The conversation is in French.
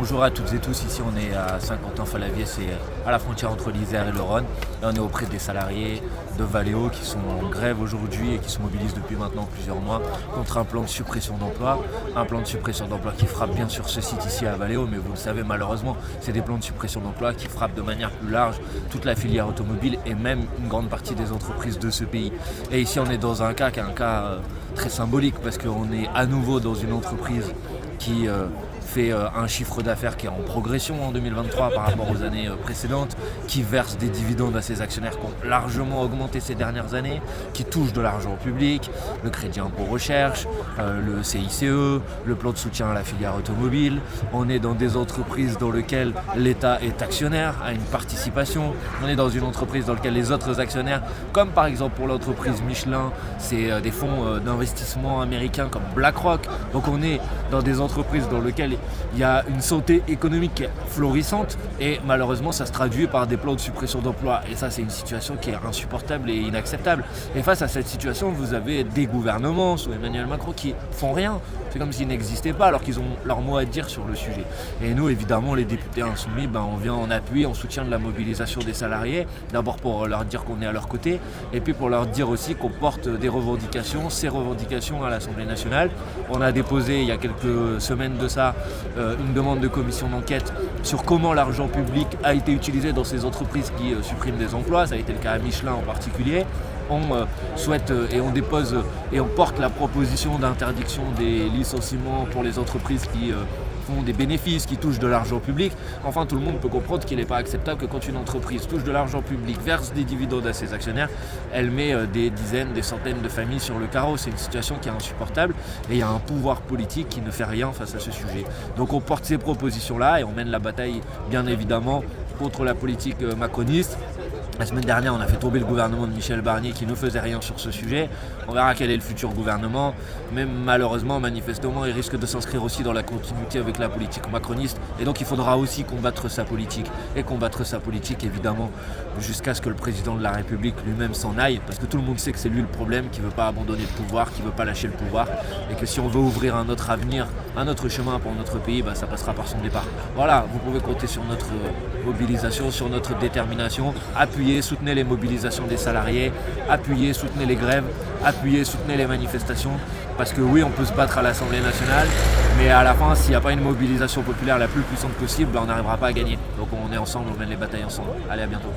Bonjour à toutes et tous, ici on est à Saint-Quentin-Fallavier, c'est à la frontière entre l'Isère et le Rhône. Et on est auprès des salariés de Valeo qui sont en grève aujourd'hui et qui se mobilisent depuis maintenant plusieurs mois contre un plan de suppression d'emplois. Un plan de suppression d'emplois qui frappe bien sûr ce site ici à Valeo, mais vous le savez malheureusement, c'est des plans de suppression d'emplois qui frappent de manière plus large toute la filière automobile et même une grande partie des entreprises de ce pays. Et ici on est dans un cas qui est un cas très symbolique parce qu'on est à nouveau dans une entreprise qui fait un chiffre d'affaires qui est en progression en 2023 par rapport aux années précédentes, qui verse des dividendes à ses actionnaires qui ont largement augmenté ces dernières années, qui touche de l'argent public, le crédit impôt recherche, le CICE, le plan de soutien à la filière automobile. On est dans des entreprises dans lesquelles l'État est actionnaire, a une participation. On est dans une entreprise dans laquelle les autres actionnaires, comme par exemple pour l'entreprise Michelin, c'est des fonds d'investissement américains comme BlackRock. Donc on est dans des entreprises dans lesquelles il y a une santé économique florissante et malheureusement ça se traduit par des plans de suppression d'emplois et ça c'est une situation qui est insupportable et inacceptable. Et face à cette situation vous avez des gouvernements sous Emmanuel Macron qui font rien, c'est comme s'ils n'existaient pas alors qu'ils ont leur mot à dire sur le sujet. Et nous évidemment les députés insoumis, on vient en appui, en soutien de la mobilisation des salariés, d'abord pour leur dire qu'on est à leur côté et puis pour leur dire aussi qu'on porte des revendications, ces revendications à l'Assemblée nationale. On a déposé il y a quelques semaines de ça une demande de commission d'enquête sur comment l'argent public a été utilisé dans ces entreprises qui suppriment des emplois. Ça a été le cas à Michelin en particulier. On souhaite et on dépose et on porte la proposition d'interdiction des licenciements pour les entreprises qui font des bénéfices, qui touchent de l'argent public. Enfin, tout le monde peut comprendre qu'il n'est pas acceptable que quand une entreprise touche de l'argent public, verse des dividendes à ses actionnaires, elle met des dizaines, des centaines de familles sur le carreau. C'est une situation qui est insupportable et il y a un pouvoir politique qui ne fait rien face à ce sujet. Donc on porte ces propositions-là et on mène la bataille, bien évidemment, contre la politique macroniste. La semaine dernière, on a fait tomber le gouvernement de Michel Barnier qui ne faisait rien sur ce sujet. On verra quel est le futur gouvernement. Mais malheureusement, manifestement, il risque de s'inscrire aussi dans la continuité avec la politique macroniste. Et donc, il faudra aussi combattre sa politique. Et combattre sa politique, évidemment, jusqu'à ce que le président de la République lui-même s'en aille. Parce que tout le monde sait que c'est lui le problème, qui ne veut pas abandonner le pouvoir, qui ne veut pas lâcher le pouvoir. Et que si on veut ouvrir un autre avenir, un autre chemin pour notre pays, ça passera par son départ. Voilà, vous pouvez compter sur notre mobilisation, sur notre détermination. Appuyez, soutenez les mobilisations des salariés, appuyez, soutenez les grèves, appuyez, soutenez les manifestations, parce que oui, on peut se battre à l'Assemblée nationale, mais à la fin, s'il n'y a pas une mobilisation populaire la plus puissante possible, on n'arrivera pas à gagner. Donc on est ensemble, on mène les batailles ensemble. Allez, à bientôt.